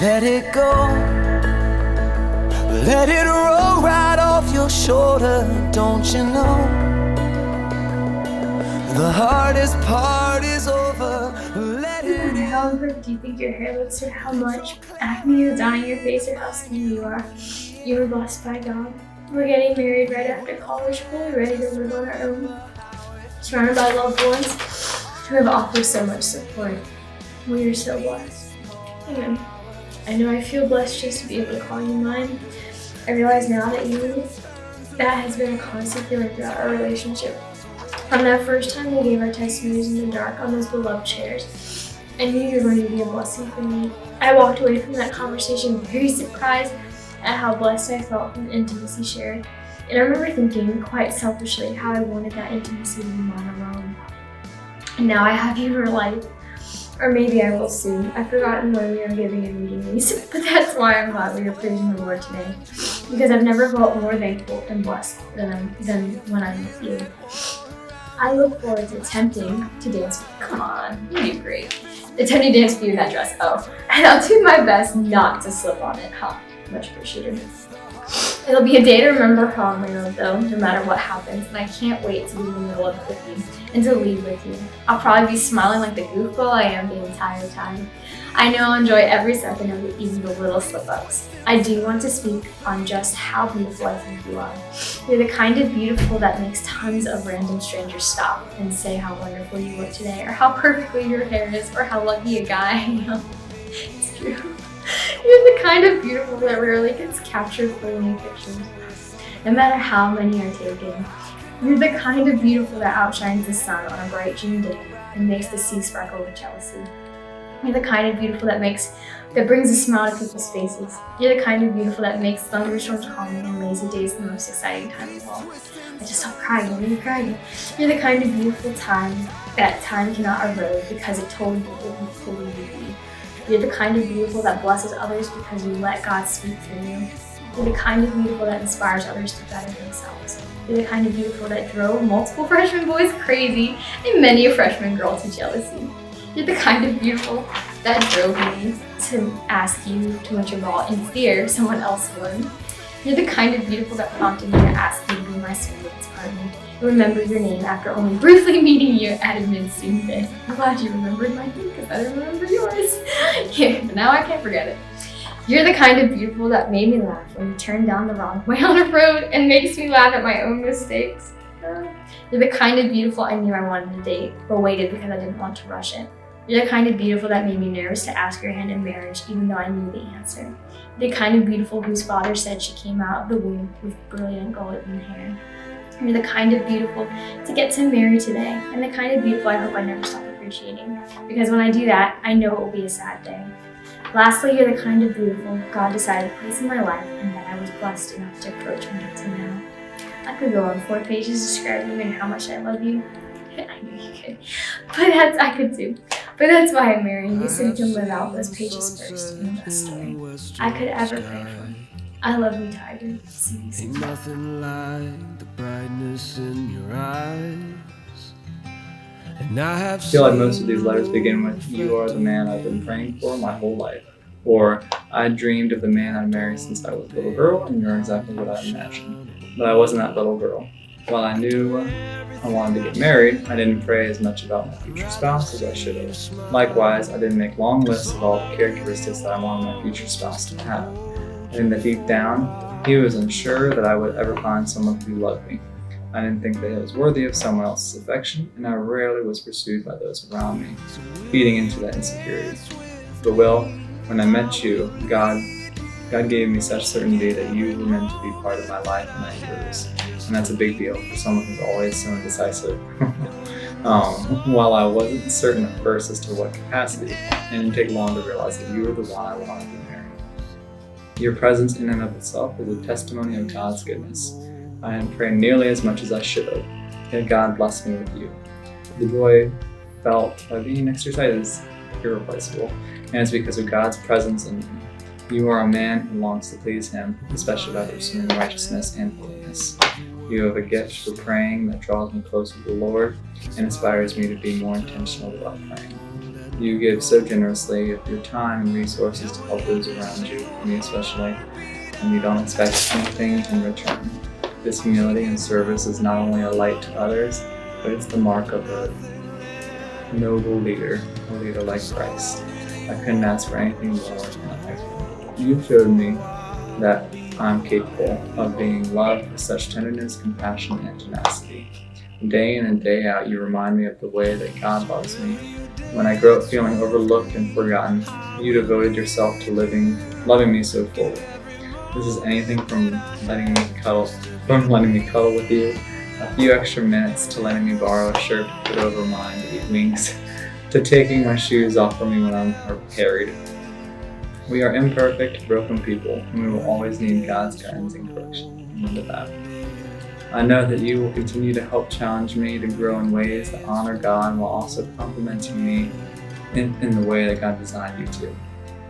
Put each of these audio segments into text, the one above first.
Let it go. Let it roll right off your shoulder. Don't you know? The hardest part is over. Let it go. How perfect do you think your hair looks, or how much acne is on your face, or how skinny you are? You were blessed by God. We're getting married right after college, fully ready to live on our own, surrounded by loved ones who have offered so much support. We are so blessed. Amen. I know I feel blessed just to be able to call you mine. I realize now that has been a constant feeling throughout our relationship. From that first time we gave our testimonies in the dark on those beloved chairs, I knew you were going to be a blessing for me. I walked away from that conversation very surprised at how blessed I felt from the intimacy shared. And I remember thinking, quite selfishly, how I wanted that intimacy to be mine alone. And now I have you in our life. Or maybe I will soon. I've forgotten when we are giving and reading these, but that's why I'm glad we are praising the Lord today. Because I've never felt more thankful and blessed than when I'm with you. I look forward to attempting to dance. Come on, you do great. Attempting to dance with you in that dress. Oh, and I'll do my best not to slip on it. Huh? Much appreciated. It'll be a day to remember how I'm in, though, no matter what happens, and I can't wait to be in the middle of it with you and to leave with you. I'll probably be smiling like the goofball I am the entire time. I know I'll enjoy every second of it, even the little slip-ups. I do want to speak on just how beautiful I think you are. You're the kind of beautiful that makes tons of random strangers stop and say how wonderful you look today, or how perfectly your hair is, or how lucky a guy I am. It's true. You're the kind of beautiful that rarely gets captured for any pictures, no matter how many are taken. You're the kind of beautiful that outshines the sun on a bright June day and makes the sea sparkle with jealousy. You're the kind of beautiful that brings a smile to people's faces. You're the kind of beautiful that makes thunderstorms calming and lazy days the most exciting time of all. I just stopped crying, I'm really crying. You're the kind of beautiful that time cannot erode because it told you who you be. You're the kind of beautiful that blesses others because you let God speak through you. You're the kind of beautiful that inspires others to better themselves. You're the kind of beautiful that drove multiple freshman boys crazy and many a freshman girl to jealousy. You're the kind of beautiful that drove me to ask you to enter ball in fear someone else would. You're the kind of beautiful that prompted me to ask you to be my swim dance partner and remember your name after only briefly meeting you at a mid-student day. I'm glad you remembered my name because I didn't remember yours. Yeah, but now I can't forget it. You're the kind of beautiful that made me laugh when you turned down the wrong way on a road and makes me laugh at my own mistakes. You're the kind of beautiful I knew I wanted to date, but waited because I didn't want to rush it. You're the kind of beautiful that made me nervous to ask your hand in marriage even though I knew the answer. You're the kind of beautiful whose father said she came out of the womb with brilliant golden hair. You're the kind of beautiful to get to marry today, and the kind of beautiful I hope I never stop appreciating. Because when I do that, I know it will be a sad day. Lastly, you're the kind of beautiful God decided to place in my life and that I was blessed enough to approach and get to know. I could go on 4 pages describing you and how much I love you. I knew you could, I could too. But that's why I'm marrying you, so you can live out those pages first in the best story I could ever pray for. I love you, Tiger. See you soon. Ain't nothing like the brightness in your eyes. And I feel like most of these letters begin with, "You are the man I've been praying for my whole life." Or, "I dreamed of the man I'd marry since I was a little girl, and you're exactly what I imagined." But I wasn't that little girl. While I knew I wanted to get married, I didn't pray as much about my future spouse as I should have. Likewise, I didn't make long lists of all the characteristics that I wanted my future spouse to have. And that deep down, he was unsure that I would ever find someone who loved me. I didn't think that I was worthy of someone else's affection, and I rarely was pursued by those around me, feeding into that insecurity. But when I met you, God gave me such certainty that you were meant to be part of my life and not yours. And that's a big deal for someone who's always so indecisive. While I wasn't certain at first as to what capacity, it didn't take long to realize that you were the one I wanted to marry. Your presence in and of itself is a testimony of God's goodness. I didn't pray nearly as much as I should have, yet God blessed me with you. The joy felt by being next to your side is irreplaceable, and it's because of God's presence in you. You are a man who longs to please Him, especially by pursuing righteousness and holiness. You have a gift for praying that draws me closer to the Lord and inspires me to be more intentional about praying. You give so generously of your time and resources to help those around you, me especially, and you don't expect anything in return. This humility and service is not only a light to others, but it's the mark of a noble leader, a leader like Christ. I couldn't ask for anything more in life. You've showed me that I'm capable of being loved with such tenderness, compassion, and tenacity. Day in and day out, you remind me of the way that God loves me. When I grow up feeling overlooked and forgotten, you devoted yourself to loving me so fully. This is anything from letting me cuddle with you, a few extra minutes to letting me borrow a shirt to put over mine to eat wings, to taking my shoes off for me when I'm carried. We are imperfect, broken people, and we will always need God's guidance and correction. Remember that. I know that you will continue to help challenge me to grow in ways that honor God while also complimenting me in the way that God designed you to.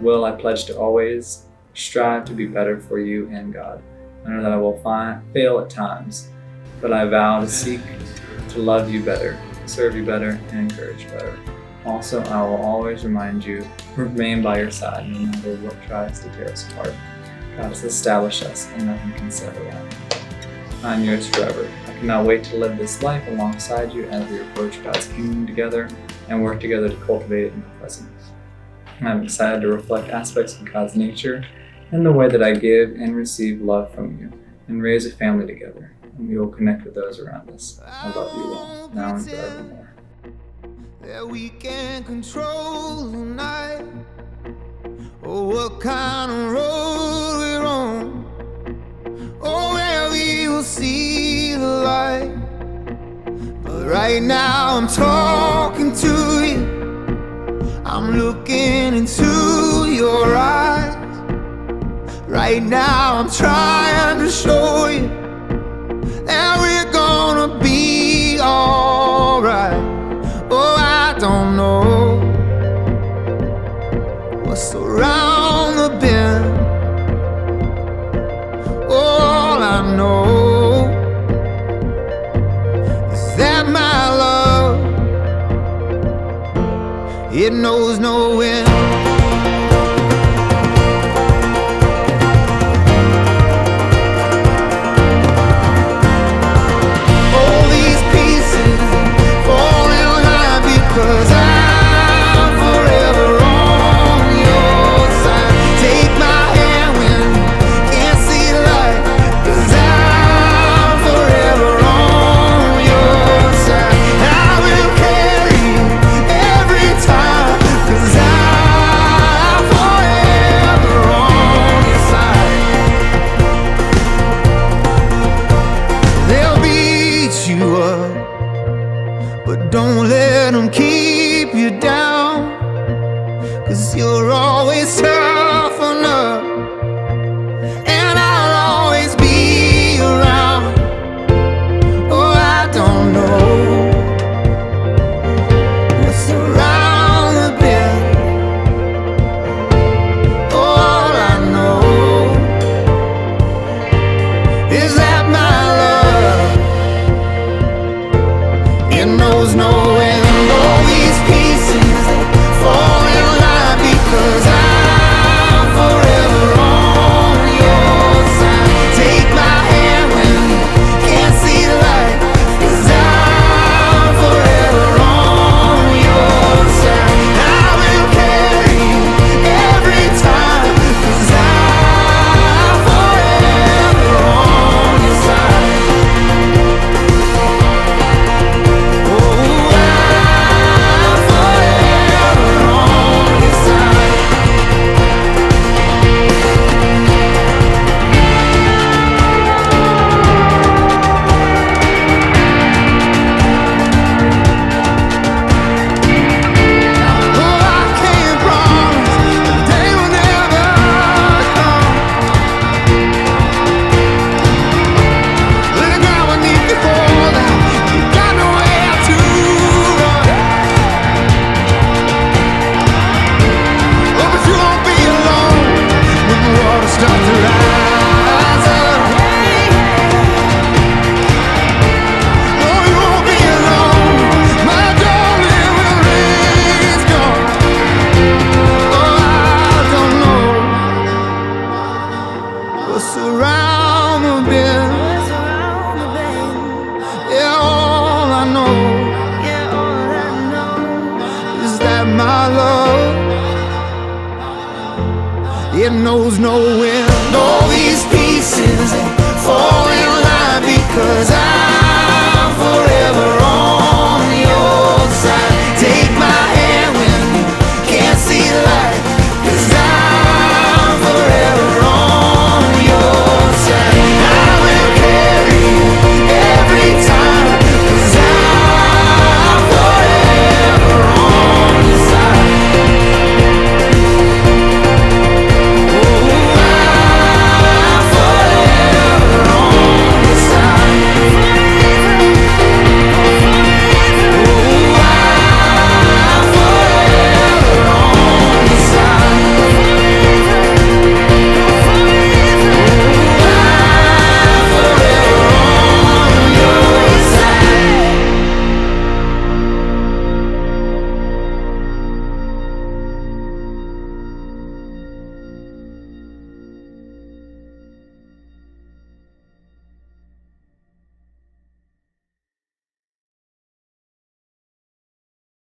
Will, I pledge to always strive to be better for you and God. I know that I will fail at times, but I vow to seek to love you better, serve you better, and encourage better. Also, I will always remain by your side no matter what tries to tear us apart. God has established us, and nothing can sever that. I am yours forever. I cannot wait to live this life alongside you as we approach God's kingdom together and work together to cultivate it in the present. I'm excited to reflect aspects of God's nature in the way that I give and receive love from you and raise a family together. And we will connect with those around us. I love you all, now and forevermore. That we can control the night, or what kind of road we're on, or where we will see the light. But right now I'm talking to you, I'm looking into your eyes. Right now I'm trying to show you that we're gonna be alright. Oh, I don't know what's around the bend. All I know is that my love, it knows no end. All these pieces fall in line because I'm forever on your side. Take my hand when you can't see the light, 'cause I'm forever on your side. I will carry you every time, 'cause I'm forever on your side. They'll beat you up, but don't let them keep you down, 'cause you're always tough enough, and I'll always be around. Oh, I don't know what's around the bend. All I know is that my love, it knows no end. All these pieces fall in line because I'm forever on your side. Take my hand when you can't see the light, 'cause I'm forever on your side. I will carry you every time, 'cause I'm forever on your side. Oh, around the bend. Yeah, all I know is that my love, it knows no end. All these pieces